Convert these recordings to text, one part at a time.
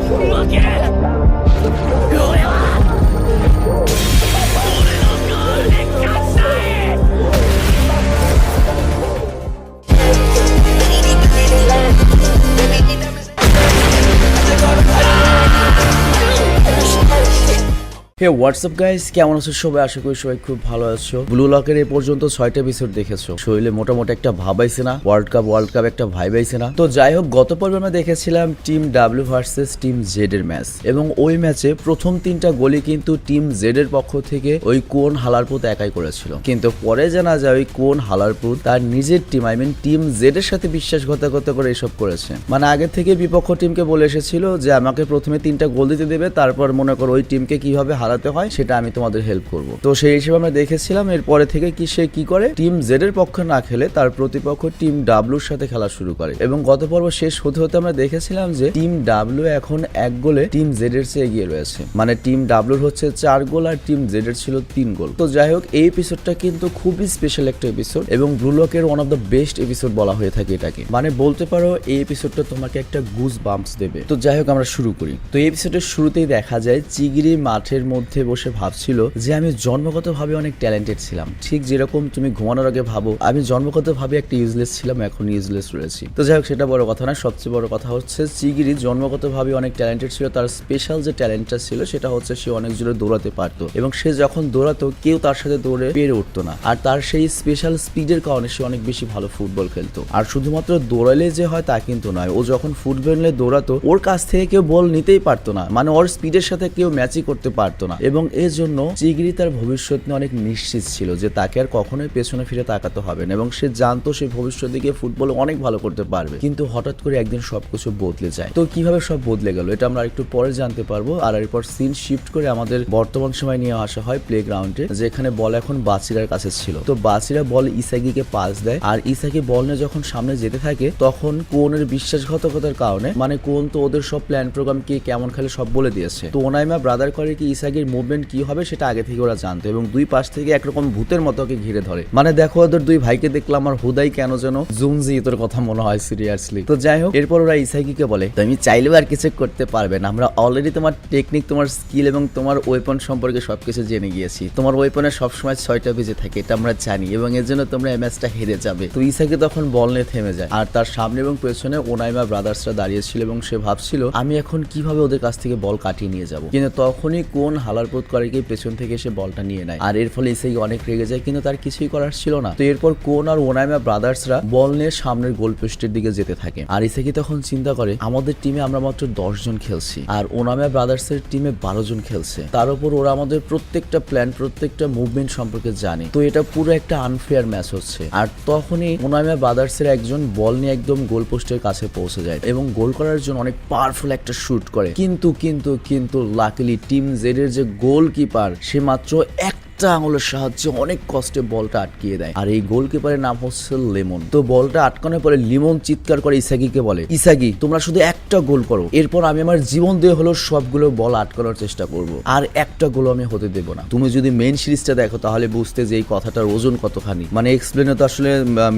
負ける。俺は俺のゴールで勝ちたい。হে WhatsApp guys, কেমন আছো সবাই? আশা করি সবাই খুব ভালো আছো। ব্লু লকের এই পর্যন্ত 6টা এপিসোড দেখেছো। শরীরে মোটামুটি একটা ভাব আইছে না? ওয়ার্ল্ড কাপ একটা ভাইব আইছে না? তো যাই হোক, গত পর্বে আমরা দেখেছিলাম team W versus team Z এর ম্যাচ, এবং ওই ম্যাচে প্রথম 3টা গোলই কিন্তু টিম জেড এর পক্ষ থেকে ওই কোন হালারপুত একাই করেছিল। কিন্তু পরে জানা যায় ওই কোন হালারপুত তার নিজের টিম টিম জেড এর সাথে বিশ্বাসঘাতকতা করে এসব করেছে। মানে আগে থেকে বিপক্ষ টিমকে বলে এসেছিল যে আমাকে প্রথমে 3টা গোল দিতে দেবে, তারপর মনে করো ওই টিমকে কিভাবে হারাতে হয় সেটা আমি তোমাদের হেল্প করব। তো সেই হিসেবে আমরা দেখেছিলাম এরপরে থেকে সে কি করে, টিম জেড এর পক্ষে না খেলে তার প্রতিপক্ষ টিম ডাব্লিউর সাথে খেলা শুরু করে। এবং গত পর্ব শেষ হতে হতে আমরা দেখেছিলাম যে টিম ডাব্লিউ এখন 1 গোলে টিম জেড এর চেয়ে এগিয়ে রয়েছে। মানে টিম ডাব্লিউর হচ্ছে 4 গোল আর টিম জেড এর ছিল 3 গোল। তো যাই হোক, এই এপিসোডটা কিন্তু খুবই স্পেশাল একটা এপিসোড, এবং ব্লু লকের one of the best episode বলা হয়ে থাকে এটাকে। মানে বলতে পারো এই এপিসোডটা তোমাকে একটা গুজ বাম্পস দেবে। তো যাই হোক, আমরা শুরু করি। তো এই এপিসোডের শুরুতেই দেখা যায় চিগিরি মাঠের মধ্যে বসে ভাবছিল যে আমি জন্মগতভাবে অনেক ট্যালেন্টেড ছিলাম, ঠিক যেরকম তুমি ঘুমানোর আগে ভাবো আমি জন্মগতভাবে একটা ইউজলেস ছিলাম, এখন ইউজলেস রয়েছি। তো যাই হোক, সেটা বড় কথা না। সবচেয়ে বড় কথা হচ্ছে চিগিরি জন্মগতভাবে অনেক ট্যালেন্টেড ছিল। তার স্পেশাল যে ট্যালেন্টটা ছিল সেটা হচ্ছে সে অনেক জোরে দৌড়াতে পারতো, এবং সে যখন দৌড়াতো কেউ তার সাথে দৌড়ে পেরে উঠতো না। আর তার সেই স্পেশাল স্পিডের কারণে সে অনেক বেশি ভালো ফুটবল খেলতো। আর শুধুমাত্র দৌড়ালে যে হয় তা কিন্তু নয়, ও যখন ফুটবলে দৌড়াতো ওর কাছ থেকে কেউ বল নিতেই পারতো না, মানে ওর স্পিডের সাথে কেউ ম্যাচই করতে পারতো না। এবং এর জন্য চিগিরি তার ভবিষ্যৎ নিয়ে অনেক নিশ্চিত ছিল যে তাকে আর কখনোই পেছনে ফিরে তাকাতে হবে না, এবং সে জানতো সে ভবিষ্যতে গিয়ে ফুটবল অনেক ভালো করতে পারবে। কিন্তু হঠাৎ করে একদিন সবকিছু বদলে যায়। তো কিভাবে সব বদলে গেল এটা আমরা একটু পরে জানতে পারবো। আর এরপর সিন শিফট করে আমাদের বর্তমান সময় নিয়ে আসা হয় প্লে গ্রাউন্ডে, যেখানে বল এখন বাচিরার কাছে ছিল। তো বাচিরা বল ইসাগিকে পাস দেয়, আর ইসাগি বল নিয়ে যখন সামনে যেতে থাকে তখন কোনের বিশ্বাসঘাতকতার কারণে, মানে কোন তো ওদের সব প্ল্যান প্রোগ্রাম কে কেমন খেলে সব বলে দিয়েছে। তো ওনাইমা ব্রাদার করে কি ইসাগির মুভমেন্ট কি হবে সেটা আগে থেকে ওরা জানতো, এবং দুই পাশ থেকে একরকম ভূতের মতো ওকে ঘিরে ধরে। মানে দেখো, ওদের দুই ভাইকে দেখলাম আর হুদাই কেন যেন জুনজি তোর কথা মনে হয় সিরিয়াসলি। তো যাই হোক, এরপর ওরা ইসাগিকে বলে তুমি চাইলেও আর কিছু করতে পারবে না, আমরা অলরেডি তোমার টেকনিক, তোমার স্কিল এবং তোমার ওয়েপন সম্পর্কে সবকিছু জেনে গিয়েছি। তোমার ওয়েপনে সবসময় 6টা বেজে থাকে, এটা আমরা জানি, এবং এর জন্য তোমরা এই ম্যাচটা হেরে যাবে। তো ইসাগি তখন বল নিয়ে থেমে যায়, আর তার সামনে এবং পেছনে ওনাইমা ব্রাদার্সরা দাঁড়িয়েছিল, এবং সে ভাবছিল আমি এখন কিভাবে ওদের কাছ থেকে বল কাটিয়ে নিয়ে যাব। কিন্তু তখনই কোন হালারপোত করে কি পেছন থেকে এসে বলটা নিয়ে নেয়, আর এর ফলে ইসাগি অনেক রেগে যায়, কিন্তু তার কিছুই করার ছিল না। তো এরপর কোন আর ওনাইমা ব্রাদার্সরা বল নিয়ে সামনের গোল পোস্টের দিকে যেতে থাকে, আর ইসাগি তখন চিন্তা করে আমাদের টিমে আমরা মাত্র 10 জন খেলছি, আর ওনাইমা ব্রাদার্সের টিমে 12 জন খেলছে। তার উপর ওরা আমাদের প্রত্যেকটা প্ল্যান, প্রত্যেকটা মুভমেন্ট সম্পর্কে জানে। তো এটা পুরো একটা আনফেয়ার ম্যাচ হচ্ছে। আর তখনই ওনাইমা ব্রাদার্সের একজন বল নিয়ে একদম গোল পোস্টের কাছে পৌঁছে যায়, এবং গোল করার জন্য অনেক পাওয়ারফুল একটা শুট করে। কিন্তু লাকিলি টিম জেড এর যে গোলকিপার সে মাত্র একটা আঙুলের সাহায্যে অনেক কষ্টে বলটা আটকিয়ে দেয়, আর এই গোলকিপারের নাম হচ্ছে লেমন। তো বলটা আটকানোর পরে লিমন চিৎকার করে ইসাগিকে বলে, ইসাগি তোমরা শুধু একটা গোল করো, এরপর আমি আমার জীবন দিয়ে হলো সবগুলো বল আটকানোর চেষ্টা করব, আর একটা গোল আমি হতে দেবো না। তুমি যদি মেন সিরিজটা দেখো তাহলে বুঝতে যে এই কথাটার ওজন কতখানি। মানে এক্সপ্লেনে তো আসলে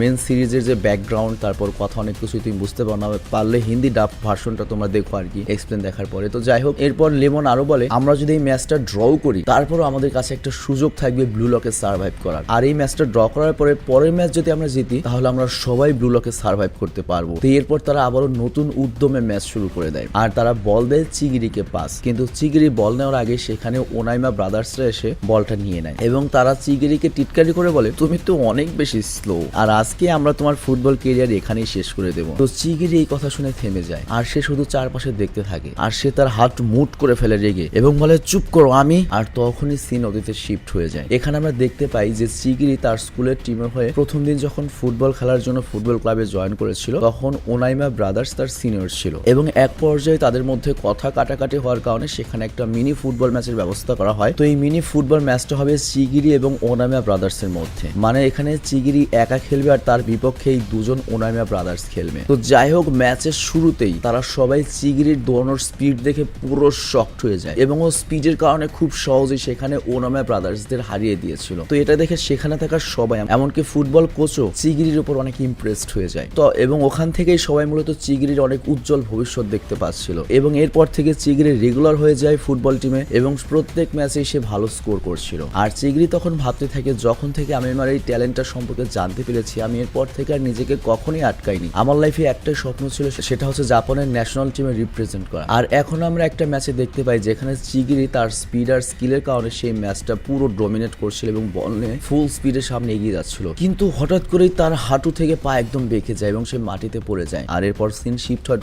মেন সিরিজের যে ব্যাকগ্রাউন্ড, তারপর কথা অনেক কিছুই তুমি বুঝতে পারো না, পারলে হিন্দি ডাব ভার্সনটা তোমরা দেখো আর কি এক্সপ্লেন দেখার পরে। তো যাই হোক, এরপর লেমন আরো বলে আমরা যদি এই ম্যাচটা ড্র করি তারপরও আমাদের কাছে একটা সুযোগ থাকবে ব্লু লকে সার্ভাইভ করার, আর এই ম্যাচটা ড্র করার পরে পরের ম্যাচ যদি আমরা জিতি তাহলে আমরা সবাই ব্লু লকে সার্ভাইভ করতে পারবো। তো এরপর তারা আবারও নতুন উদ্যমে ম্যাচ শুরু করে দেয়, আর তারা বল দেয় চিগিরিকে পাস। কিন্তু চিগিরি বল নেওয়ার আগে সেখানে ওনাইমা ব্রাদার্সরা এসে বলটা নিয়ে নেয়, এবং তারা চিগিরিকে টিটকারি করে বলে তুমি তো অনেক বেশি স্লো, আর আজকে আমরা তোমার ফুটবল কেরিয়ার এখানেই শেষ করে দেবো। তো চিগিরি এই কথা শুনে থেমে যায়, আর সে শুধু চারপাশে দেখতে থাকে, আর সে তার হাত মুট করে ফেলে রেগে, এবং বলে চুপ করো আমি। আর তখনই সিন অতীতে শিফট হয়ে যায়। এখানে আমরা দেখতে পাই যে চিগিরি তার স্কুলের টিমের হয়ে প্রথম দিন যখন ফুটবল খেলার জন্য ফুটবল ক্লাবে জয়েন করেছিল তখন ওনাইমা ব্রাদার্স তার সিনিয়র ছিল, এবং এক পর্যায়ে তাদের মধ্যে কথা কাটাকাটি হওয়ার কারণে সেখানে একটা মিনি ফুটবল ম্যাচের ব্যবস্থা করা হয়। তো এই মিনি ফুটবল ম্যাচটা হবে চিগিরি এবং ওনাইমা ব্রাদার্স এর মধ্যে, মানে এখানে চিগিরি একা খেলবে আর তার বিপক্ষে এই দুজন ওনাইমা ব্রাদার্স খেলবে। তো যাই হোক, ম্যাচের শুরুতেই তারা সবাই চিগিরির দৌড়ানোর স্পিড দেখে পুরো শকড হয়ে যায়, এবং ও স্পিডের কারণে খুব সহজেই সেখানে ওনাইমা ব্রাদার্স টিমমেটসদের হারিয়ে দিয়েছিল। তো এটা দেখে সেখানে থাকা সবাই এমনকি ফুটবল কোচও চিগিরির উপর অনেক ইমপ্রেসড হয়ে যায়। তো এবং ওখান থেকেই সবাই মূলত চিগিরির অনেক উজ্জ্বল ভবিষ্যৎ দেখতে পাচ্ছিল এবং এরপর থেকে চিগিরি রেগুলার হয়ে যায় ফুটবল টিমে এবং প্রত্যেক ম্যাচে সে ভালো স্কোর করছিল। আর চিগিরি তখন ভাবতে থাকে, যখন থেকে আমি আমার এই ট্যালেন্টটা সম্পর্কে জানতে পেরেছি আমি এরপর থেকে আর নিজেকে কখনোই আটকাইনি। আমার লাইফে একটাই স্বপ্ন ছিল, সেটা হচ্ছে জাপানের ন্যাশনাল টিমে রিপ্রেজেন্ট করা। আর এখন আমরা একটা ম্যাচে দেখতে পাই যেখানে চিগিরি তার স্পিড আর স্কিলের কারণে সেই ম্যাচটা পুরো ডোমিনেট করছিল এবং বল নিয়ে ফুল স্পিডের সামনে এগিয়ে যাচ্ছিল, কিন্তু হঠাৎ করেই তার হাঁটু থেকে পা একদম বেঁকে যায় এবং সে মাটিতে পড়ে যায়। আর এরপর সিন শিফট হয়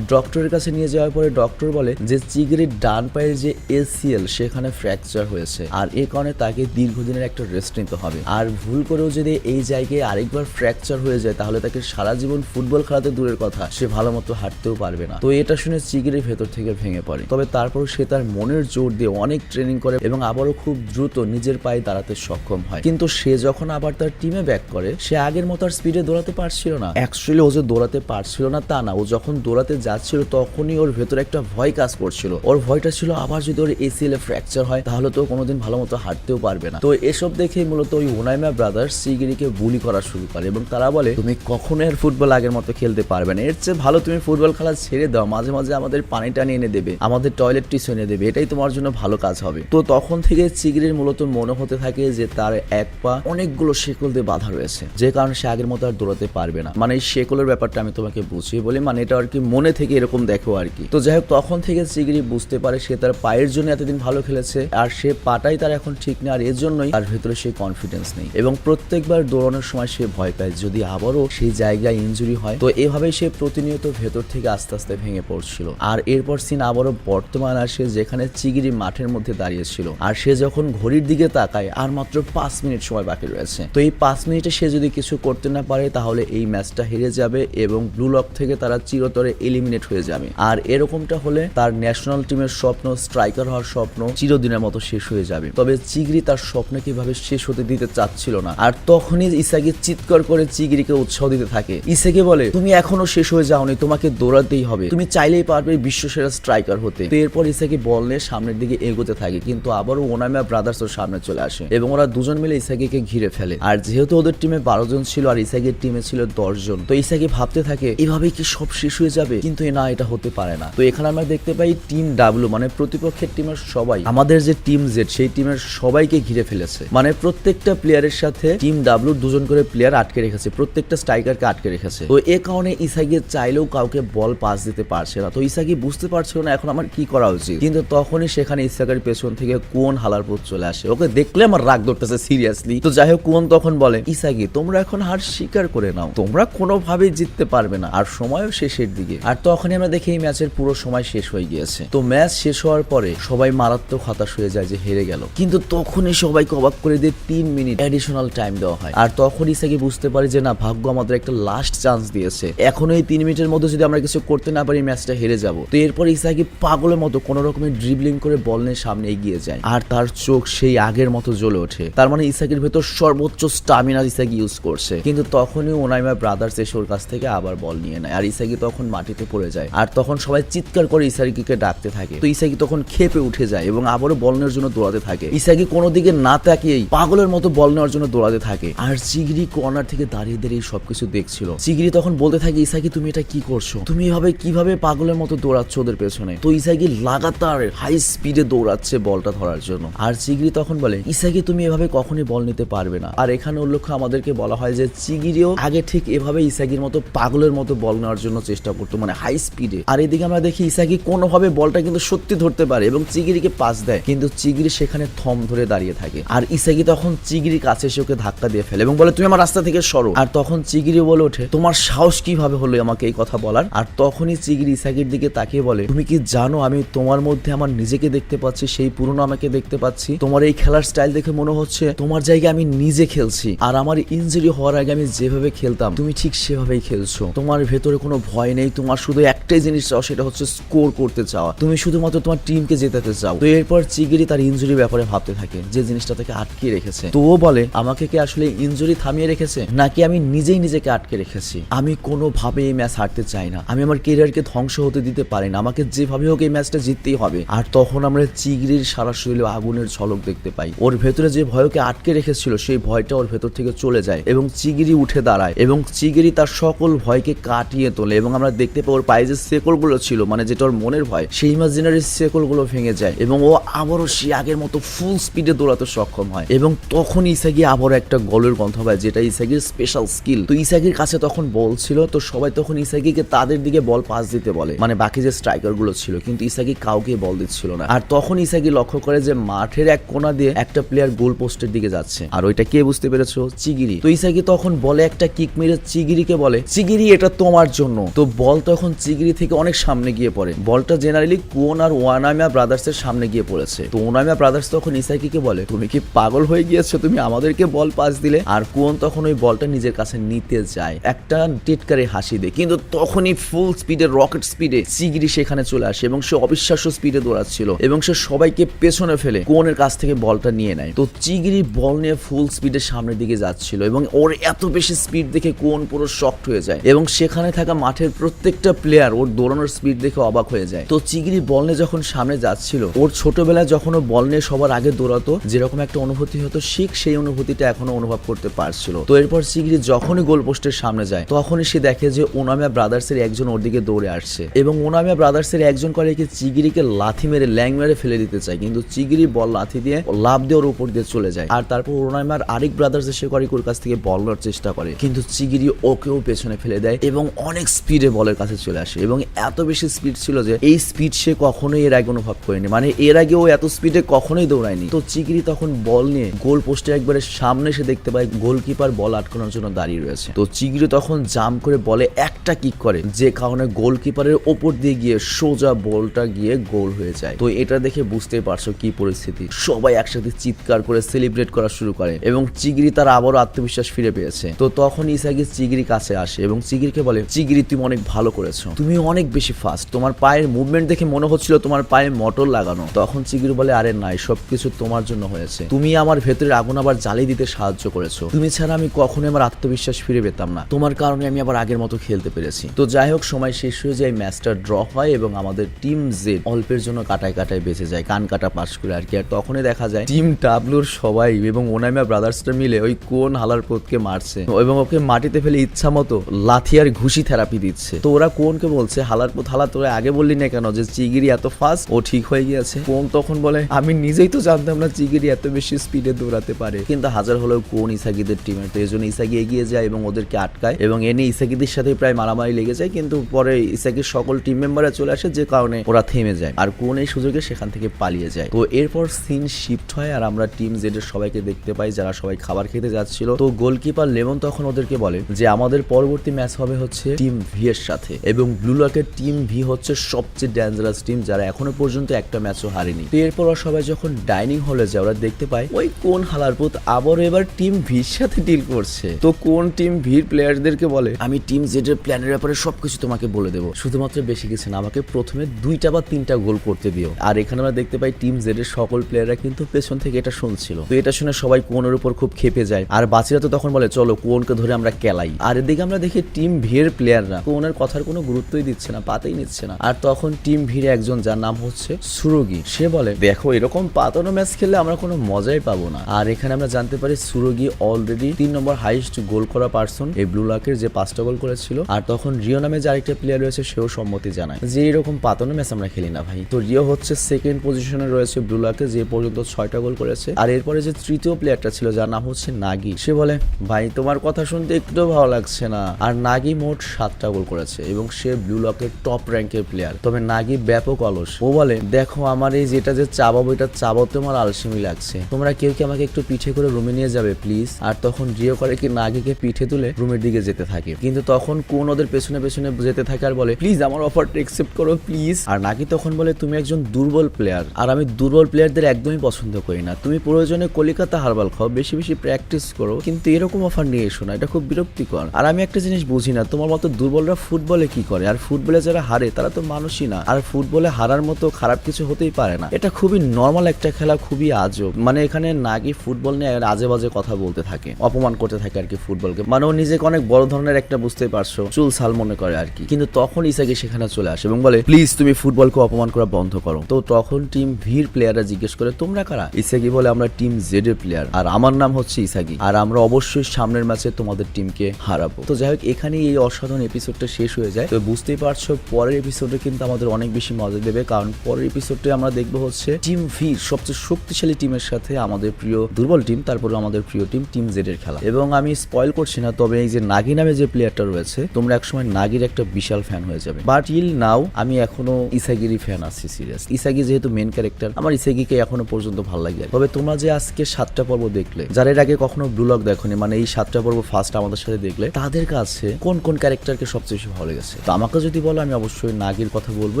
ডক্টরের কাছে নিয়ে যাওয়ার পরে ডক্টর বলে যে চিগিরির ডান পায়ের যে এসিএল সেখানে ফ্র্যাকচার হয়েছে আর এই কারণে তাকে দীর্ঘদিনের একটা রেস্ট নিতে হবে। আর ভুল করেও যদি এই জায়গায় আরেকবার ফ্র্যাকচার হয়ে যায় তাহলে তাকে সারা জীবন ফুটবল খেলাতে দূরের কথা সে ভালো মতো হাঁটতেও পারবে না। তো এটা শুনে চিগিরি ভেতর থেকে ভেঙে পড়ে। তবে তারপর সে তার মনের জোর দিয়ে অনেক ট্রেনিং করে এবং আবারও খুব দ্রুত নিজের পায়ে দাঁড়াতে সক্ষম হয়। কিন্তু সে যখন আবার তার টিমে ব্যাক করে সে আগের মতো আর স্পিডে দৌড়াতে পারছিল না। অ্যাকচুয়ালি ও যে দৌড়াতে পারছিল না তা না, ও যখন দৌড়াতে যাচ্ছিল তখনই ওর ভেতরে একটা ভয় কাজ করছিল। ওর ভয়টা ছিল আবার যদি ওর এসিএল এ ফ্র্যাকচার হয় তাহলে তো কোনোদিন ভালো মতো হাঁটতেও পারবে না। তো এসব দেখে মূলত ওই ওনাইমা ব্রাদার্স চিগিরিকে বুলি করা শুরু করে এবং তারা বলে তুমি কখনো এর ফুটবল আগের মতো খেলতে পারবে না, এর চেয়ে ভালো তুমি ফুটবল খেলা ছেড়ে দাও, মাঝে মাঝে আমাদের পানি টানি এনে দেবে, আমাদের টয়লেট টিস্যু এনে দেবে, এটাই তোমার জন্য ভালো কাজ হবে। তো তখন থেকে চিগিরির মূলত মনে হতে থাকে যে তার এক পা অনেকগুলো শেকল দিয়ে বাঁধা রয়েছে, যে কারণে সে আগের মতো আর দৌড়াতে পারবে না। মানে এই শেকলের ব্যাপারটা আমি তোমাকে বুঝিয়ে বলি, মানে এটা আর কি মনে থেকে এরকম দেখো আর কি। তো যাই হোক তখন থেকে চিগিরি বুঝতে পারে সে তার পায়ের জন্য এতদিন ভালো খেলেছে আর সে পাটাই তার এখন ঠিক নেই আর এর জন্যই তার ভেতরে সেই কনফিডেন্স নেই এবং প্রত্যেকবার দৌড়ানোর সময় সে ভয় পায় যদি আবারও সেই জায়গায় ইনজুরি হয়। তো এভাবেই সে প্রতিনিয়ত ভেতর থেকে আস্তে আস্তে ভেঙে পড়ছিল। আর এরপর সিন আবারও বর্তমান আসে যেখানে চিগিরি মাঠের মধ্যে দাঁড়িয়েছিল আর সে যখন ঘড়ির দিকে তাকায় আর মাত্র 5 মিনিট সময় বাকি রয়েছে। তো এই 5 মিনিটে সে যদি কিছু করতে না পারে তাহলে এই ম্যাচটা হেরে যাবে এবং ব্লু লক থেকে তারা চিরতরে এলিমিনেট হয়ে যাবে। আর এরকমটা হলে তার ন্যাশনাল টিমের স্বপ্ন, স্ট্রাইকার হওয়ার স্বপ্ন চিরদিনের মতো শেষ হয়ে যাবে। তবে চিগিরি তার স্বপ্ন কিভাবে শেষ হতে দিতে চাচ্ছিল না। আর তখনই ইসাকি চিৎকার করে চিগিরিকে উৎসাহ দিতে থাকে। ইসাকি বলে তুমি এখনো শেষ হয়ে যাওনি, তোমাকে দৌড়াতেই হবে, তুমি চাইলেই পারবে বিশ্বসেরা স্ট্রাইকার হতে। তো এরপর ইসাকি বল নিয়ে সামনের দিকে এগোতে থাকে কিন্তু আবারও ওনামিয়া ব্রাদার্স ওর সামনে চলে আসে এবং ওরা দুজন মিলে ইসাকিকে ঘিরে ফেলে। আর যেহেতু ওদের টিমে 12 জন ছিল আর ইসাকির টিমে ছিল 10 জন, তো ইসাকি ভাবতে থাকে এভাবেই কি সব শেষ হয়ে যাবে, কিন্তু না এটা হতে পারে না। তো এখানে আমরা দেখতে পাই টিম ডাব্লিউ মানে প্রতিপক্ষের টিমের সবাই আমাদের যে টিম জেড সেই টিমের সবাইকে ঘিরে ফেলেছে। মানে প্রত্যেকটা প্লেয়ারের সাথে টিম ডাব্লিউ 2 জন করে প্লেয়ার আটকে রেখেছে, প্রত্যেকটা স্ট্রাইকারকে আটকে রেখেছে। তো এ কারণে ইসাকি চাইলেও কাউকে বল পাস দিতে পারছে না। তো ইসাকি বুঝতে পারছিল না এখন আমার কি করা উচিত, কিন্তু তখনই সেখানে ইসাকির পেছন থেকে কুয়ন হালারপুর চলে আসে। ওকে দেখলে আমার রাগ ধরতেছে সিরিয়াসলি। তো যাই হোক কুয়ন তখন বলে ইসাকি তোমরা এখন হার স্বীকার করে নাও, তোমরা কোনোভাবেই জিততে পারবে না আর সময়ও শেষের দিকে। আর তখনই আমরা দেখি এই ম্যাচের পুরো সময় শেষ হয়ে গিয়েছে। তো ম্যাচ শেষ হওয়ার পরে সবাই মারাত্মক হতাশ হয়ে যায় যে হেরে গেল, কিন্তু তখনই সবাইকে অবাক করে দিয়ে 3 মিনিট অ্যাডিশনাল টাইম দেওয়া হয়। আর তখন ইসাকি বুঝতে পারে যে না ভাগ্য আমাদের একটা লাস্ট চান্স দিয়েছে, এখন এই 3 মিনিটের মধ্যে যদি আমরা কিছু করতে না পারি ম্যাচটা হেরে যাব। তো এরপর ইসাকি পাগলের মতো কোনো রকমের ড্রিবলিং করে বল নিয়ে সামনে এগিয়ে যায় আর তার চোখ সেই আগের মতো জ্বলে ওঠে। তার মানে ইসাকির ভেতর সর্বোচ্চ স্টামিনা ইসাকি ইউজ করছে। কিন্তু তখনই ওনাইমা ব্রাদার্স এসে ওর কাছ থেকে আবার বল নিয়ে নেয় আর ইসাকি তখন মাটিতে পড়ে যায়। আর তখন সবাই চিৎকার করে ইসাকিকে ডাকতে থাকে। তো ইসাকি তখন খেপে উঠে যায় এবং আবারও বল নেওয়ার জন্য দৌড়াতে থাকে। ইসাকি কোনো দিকে না তাকিয়েই পাগলের মতো বল নেওয়ার জন্য দৌড়াতে থাকে আর চিগিরি কর্নার থেকে দাঁড়িয়ে দাঁড়িয়ে সবকিছু দেখছিল। চিগিরি তখন বলতে থাকে ইসাকি তুমি এটা কি করছো, তুমি এভাবে কিভাবে পাগলের মতো দৌড়াচ্ছ ওদের পেছনে। তো ইসাকি লাগাতার হাই স্পিডে দৌড়াচ্ছে বলটা ধরার জন্য। আর চিগিরি তখন বলে ইসাকি তুমি এভাবে কখনোই বল নিতে পারবে না। আর এখানে উল্লেখ্য আমাদেরকে বলা হয় যে চিগিরিও আগে ঠিক এভাবে ইসাকির মতো পাগলের মতো বল নেওয়ার জন্য চেষ্টা করতো, মানে হাই স্পিডে। আর এদিকে আমরা দেখি ইসাকি কোনোভাবে বলটা কিন্তু সত্যি ধরতে পারে এবং চিগিরিকে পাস দেয়, কিন্তু চিগিরি সেখানে থম ধরে দাঁড়িয়ে থাকে। আর ইসাকি তখন চিগিরির কাছে এসে ওকে ধাক্কা দিয়ে ফেলে এবং বলে তুমি আমার রাস্তা থেকে সরো। আর তখন চিগিরি বলে ওঠে তোমার সাহস কিভাবে হলো আমাকে এই কথা বলার। আর তখনই চিগিরি ইসাকির দিকে তাকিয়ে বলে তুমি কি জানো আমি তোমার মধ্যে আমার নিজেকে দেখতে পাচ্ছি, সেই পুরনো আমাকে দেখতে পাচ্ছি। তোমার এই খেলার স্টাইল দেখে মনে হচ্ছে তোমার জায়গায় আমি নিজে খেলছি আর আমার ইনজুরি হওয়ার আগে আমি যেভাবে খেলতাম তুমি ঠিক সেভাবেই খেলছো। তোমার ভেতরে কোনো ভয় নেই, তোমার শুধু একটাই জিনিস চাও সেটা হচ্ছে স্কোর করতে চাওয়া, তুমি শুধুমাত্র তোমার টিমকে জেতাতে চাও। তো এরপর চিগিরি তার ইনজুরি ব্যাপারে ভাবতে থাকে যে জিনিসটা তাকে আটকে রেখেছে। তো ও বলে আমাকে কি আসলে ইনজুরি থামিয়ে রেখেছে নাকি আমি নিজেই নিজেকে আটকে রেখেছি। আমি কোনোভাবে এই ম্যাচ হারতে চাই না, আমি আমার ক্যারিয়ারকে ধ্বংস হতে দিতে পারি না, আমাকে যেভাবে হোক এই ম্যাচটা জিততেই হবে। আর তখন আমরা চিগিরির সারা শরীরে আগুনের ঝলক ঝলক দেখতে পাই। ওর ভেতরে যে ভয়কে আটকে রেখেছিল সেই ভয়টা ওর ভেতর থেকে চলে যায় এবং চিগিরি উঠে দাঁড়ায় এবং চিগিরি তার সকল ভয়কে কাটিয়ে তোলে এবং আমরা দেখতে পাই ওর পায়ে যে শেকলগুলো ছিল, মানে যেটা ওর মনের ভয়, সেই ইমাজিনারি শেকলগুলো ভেঙে যায় এবং ও আবারও সে আগের মতো ফুল স্পিডে দৌড়াতে সক্ষম হয়। এবং তখন ইসাগি আবারও একটা গোলের গন্ধ পায়, যেটা ইসাগির স্পেশাল স্কিল। তো ইসাগির কাছে তখন বল ছিল, তো সবাই তখন ইসাগিকে তাদের দিকে বল পাস দিতে বলে, মানে বাকি যে স্ট্রাইকার গুলো ছিল, কিন্তু ইসাগি কাউকে বল দিচ্ছিল না। আর তখন ইসাগি লক্ষ্য করে যে মাঠের এক কোণা দিয়ে একটা প্লেয়ার গোল পোস্টের দিকে যাচ্ছে, আর ওইটা কে বুঝতে পেরেছো? চিগিরি। তো ইসাগি তখন বলে একটা কিক মেরে চিগিরিকে বলে, চিগিরি এটা তোমার জন্য। তো বল তখন চিগিরি থেকে অনেক সামনে গিয়ে পড়ে। বলটা জেনারেলি কোন আর ওয়ানামিয়া ব্রাদার্স এর সামনে গিয়ে পড়েছে। তো ওনামিয়া ব্রাদার্স তখন ইসাগিকে বলে, তুমি কি পাগল হয়ে গিয়েছো? তুমি আমাদেরকে বল পাস দিলে। আর কোন তখন ওই বলটা নিজের কাছে নিতে যায় একটা টিটকারি হাসি দেয়, কিন্তু তখনই ফুল স্পিডে রকেট স্পিডে চিগিরি সেখানে চলে আসে এবং সে অবিশ্বাস্য স্পিডে দৌড়াচ্ছিল এবং সে সবাইকে পেছনে ফেলে কোনের কাছ থেকে বলটা নিয়ে নেয়। তো চিগিরি বল নিয়ে ফুল স্পিডে সামনের দিকে যাচ্ছিল এবং ওর এত বেশি স্পিড দেখে কোন পুরো শকড হয়ে যায় এবং সেখানে থাকা মাঠের প্রত্যেকটা প্লেয়ার ওর দৌড়ানোর স্পিড দেখে অবাক হয়ে যায়। তো চিগিরি বল নিয়ে যখন সামনে যাচ্ছিল, ওর ছোটবেলায় যখন ও বল নিয়ে সবার আগে দৌড়াতো যেরকম একটা অনুভূতি হতো, ঠিক সেই অনুভূতিটা এখনো অনুভব করতে পারছিল। তো এরপর চিগিরি যখনই গোল পোস্টের সামনে যায় তখনই সে দেখে যে ওনামিয়া ব্রাদার্স এর একজন ওর দিকে দৌড়ে আসছে এবং ওনামিয়া ব্রাদার্স এর একজন করে কি চিগিরিকে লাথি মেরে ল্যাং মেরে ফেলে দিতে চায়, কিন্তু চিগিরি বল লাথি দিয়ে লাভ দিয়ে ওর উপর দিয়ে চলে যায়। আর তারপর ওনামিয়ার আরেক ব্রাদার্স এসে করে ওর কাছ থেকে বল নেওয়ার চেষ্টা করে, কিন্তু চিগিরি ওকেও পেছনে ফেলে দেয় এবং অনেক স্পিডে বলের কাছে চলে আসে এবং এত বেশি স্পিড ছিল যে এই স্পিড সে কখনোই এর আগে অনুভব করেনি, মানে এর আগে ও এত স্পিডে কখনোই দৌড়ায়নি। তো চিগিরি তখন বল নিয়ে গোল পোস্টে একবারে সামনে সে দেখতে পায় গোলকিপার বল আটকানোর জন্য দাঁড়িয়ে রয়েছে। তো চিগিরি তখন জাম্প করে বলে একটা কিক করে, যে কারণে গোলকিপারের ওপর দিয়ে গিয়ে সোজা বলটা গিয়ে গোল হয়ে যায়। তো এটা দেখে বুঝতেই পারছো কি পরিস্থিতি, সবাই একসাথে চিৎকার করে সেলিব্রেট করা শুরু করে এবং চিগিরি তার আবারও আত্মবিশ্বাস ফিরে পেয়েছে। তো তখন ইসাগি চিগিরি কাছে আসে এবং চিগিরিকে বলে, চিগিরি তুমি অনেক ভালো করেছো, তুমি অনেক বেশি ফাস্ট, তোমার পায়ের মুভমেন্ট দেখে মনে হচ্ছিল তোমার পায়ে মোটর লাগানো। তখন চিগিরি বলে, আরে নাই, সবকিছু তোমার জন্য হয়েছে, তুমি আমার ভেতরের আগুন আবার জ্বালিয়ে দিতে সাহায্য করেছো, তুমি ছাড়া আমি কখনোই আমার আত্মবিশ্বাস ফিরে পেতাম না, তোমার কারণে আমি আবার আগের মতো খেলতে পেরেছি। তো যাই হোক, সময় শেষ হয়ে যায়, ম্যাচটা ড্র হয় এবং আমাদের টিম জেড অল্পের জন্য কাটায় কাটায় বেঁচে যায়, কান কাটা পাস করে আর কি। আর তখনই দেখা যায় টিম ডাব্লুর সবাই এবং ওনামিয়া ব্রাদার্সটা মিলে ওই কোন হালার পোতকে মারছে এবং ওকে মাটিতে ফেলে ইচ্ছা মতো লাথি আর ঘুষি থেরাপি দিচ্ছে। তো ওরা কোনকে বলছে, হালার পোত হালা, তোরা আগে বললি না কেন যে চিগিরি এত ফাস্ট, ও ঠিক হয়ে গিয়েছে। কোন তখন বলে, আমি নিজেই তো জানতাম না চিগিরি এত বেশি স্পিডে দৌড়াতে পারে, কিন্তু হাজার হলেও কোন ইসাগিদের টিমের, তো এই জন্য ইসাগি এগিয়ে যায় এবং ওদেরকে আটকায় এবং এনে ইসাগিদের সাথে প্রায় মারামারি লেগে যায়, কিন্তু পরে ইসাগির সকল টিম মেম্বাররা চলে আসে যে কারণে ওরা থেমে যায় আর কোন এই সুযোগে সেখান থেকে পালিয়ে যায়। তো এরপর সিন শিফট হয় আর আমরা টিম জেড এর সবাইকে দেখতে পাই যারা সবাই খাবার খেতে যাচ্ছিল। তো গোলকিপার লেমন তখন ওদেরকে বলে যে আমাদের পরবর্তী ম্যাচ হবে হচ্ছে টিম ভি এর সাথে এবং ব্লু লকের টিম ভি হচ্ছে সবচেয়ে ডেঞ্জারাস টিম যারা এখনো পর্যন্ত একটা ম্যাচও হারেনি। তো এরপর ওরা সবাই যখন ডাইনিং হলে যায় ওরা দেখতে পায় ওই কোন হালারপুত আবারও এবার টিম ভির সাথে ডিল করছে। তো কোন টিম ভির প্লেয়ারদেরকে বলে, আমি টিম জেড এর প্ল্যানের ব্যাপারে সবকিছু তোমাকে বলে দেবো, শুধুমাত্র বেশি কিছু না, আমাকে প্রথমে 2টা বা 3টা গোল করতে দিও। আর এখানে আমরা দেখতে পাই টিম জেড এর সকল প্লেয়াররা কিন্তু পেছন থেকে এটা শুনছিল। তো এটা শুনে সবাই কোনের উপর খুব খেপে যায় আর বাচিরা তো তখন বলে চলো কোনকে ধরে আমরা কেলাই। আর এদিকে আমরা দেখি টিম ভির প্লেয়াররা কোনের কথার কোনো গুরুত্বই দিচ্ছে না, পাতেই নিচ্ছে না। আর তখন টিম ভির একজন যার নাম হচ্ছে সুরগি, সে বলে দেখো এরকম পাতানো ম্যাচ খেললে আমরা কোনো মজাই পাবো না। আর এখানে আমরা জানতে পারি সুরগি অলরেডি 3 নম্বর হাইয়েস্ট গোল করা পারসন এই ব্লু লকের, যে 5টা গোল করেছিল। আর তখন রিও নামে যে আরেকটা প্লেয়ার রয়েছে সেও সম্মতি জানায় যে এরকম পাতানো ম্যাচ আমরা খেলি না ভাই। তো রিও হচ্ছে সেকেন্ড পজিশনে রয়েছে ব্লু লকে, যে পর্যন্ত 6টা গোল করেছে। আর এরপরে যে তৃতীয় প্লেয়ারটা ছিল যার নাম হচ্ছে নাগি, সে বলে ভাই তোমার কথা শুনতে একটু ভালো লাগছে না। আর নাগি মোট 7টা গোল করেছে এবং সে ব্লু লকের টপ র্যাঙ্কের প্লেয়ার। তবে নাগি ব্যাপক অলস, ও বলে দেখো আমার এই যেটা যে চাবাবো এটা চাবাতে আমার আলসেমি লাগছে, তোমরা কেউ কি আমাকে একটু পিঠে করে রুমে নিয়ে যাবে প্লিজ। আর তখন রিও করে কি নাগিকে পিঠে তুলে রুমের দিকে যেতে থাকে, কিন্তু তখন কোন ওদের পেছনে পেছনে যেতে থাকে আর বলে প্লিজ আমার অফারটা অ্যাকসেপ্ট করো প্লিজ। আর নাগি তখন বলে তুমি একজন দুর্বল প্লেয়ার আর আমি দুর্বল প্লেয়ারদের একদমই পছন্দ করি না, তুমি প্রয়োজনে কলিকাতা হারবাল খাও, বেশি বেশি প্র্যাকটিস করো, কিন্তু এরকম অফার নিয়ে এসো না, এটা খুব বিরক্তিকর। আর আমি একটা জিনিস বুঝি না, তোমার মতো দুর্বলরা ফুটবলে কি করে, আর ফুটবলে যারা হারে তারা তো মানুষই না, আর ফুটবলে হারার মতো খারাপ কিছু হতেই পারে না, এটা খুবই নর্মাল একটা খেলা, খুবই আজব। মানে এখানে নাগি ফুটবল নিয়ে আজে বাজে কথা বলতে থাকে, অপমান করতে থাকে আর কি ফুটবলকে, মানে ও নিজেকে অনেক বড় ধরনের একটা বুঝতেই পারছো চুল সাল মনে করে আর কি। কিন্তু তখন ইসাগি সেখানে চলে আসে এবং বলে প্লিজ তুমি ফুটবলকে অপমান করা বন্ধ করো। তো তখন টিম ভির প্লেয়াররা জিজ্ঞেস করে তোমরা কারা? ইসাগি বলে আমরা টিম জেড এর প্লেয়ার, আর আমার নাম হচ্ছে ইসাগি, আর আমরা অবশ্যই সামনের ম্যাচে তোমাদের টিমকে হারাবো। তো যাই হোক, এখানে এই অসাধারণ এপিসোডটা শেষ হয়ে যায়। তো বুঝতেই পারছো পরের এপিসোডে কিন্তু আমাদের অনেক বেশি মজা দেবে, কারণ পরের এপিসোডে আমরা দেখবো হচ্ছে টিম ভি সবচেয়ে শক্তিশালী টিমের সাথে আমাদের প্রিয় দুর্বল টিম, তারপরে আমাদের প্রিয় টিম টিম জেড এর খেলা। এবং আমি স্পয়েল করছি না, তবে এই যে নাগি নামে যে প্লেয়ারটা রয়েছে, তোমরা একসময় নাগির একটা বিশাল ফ্যান হয়ে যাবে। বাট টিল নাও আমি এখনো ইসাগিরই ফ্যান আছি। সিরিয়াস, ইসাগি যেহেতু মেন ক্যারেক্টার, আমার ইসাগিকে এখনো পর্যন্ত ভালো লাগে। তবে তোমরা যে আজকে 7টা পর্ব দেখলে, যারা এর আগে কখনো ব্লগ দেখোনি, মানে এই 7টা পর্ব ফার্স্ট আমাদের সাথে দেখলে, তাদের কাছে কোন কোন ক্যারেক্টারকে সবচেয়ে বেশি ভালো লেগেছে? তো আমাকে যদি বলো, আমি অবশ্যই নাগির কথা বলবো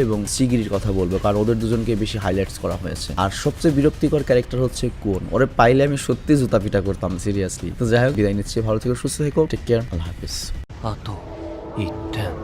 এবং শিগিরির কথা বলবো, কারণ ওদের দুজনকে বেশি হাইলাইটস করা হয়েছে। আর সবচেয়ে বিরক্তিকর ক্যারেক্টার হচ্ছে কোন, ওরে পাইলে আমি সত্যি জুতা পিটা করতাম সিরিয়াসলি। তো যাই হোক, বিদায় নিচ্ছি, ভালো থেকো, সুস্থ থেকো, টেক কেয়ার, আল্লাহ হাফিজ।あと1点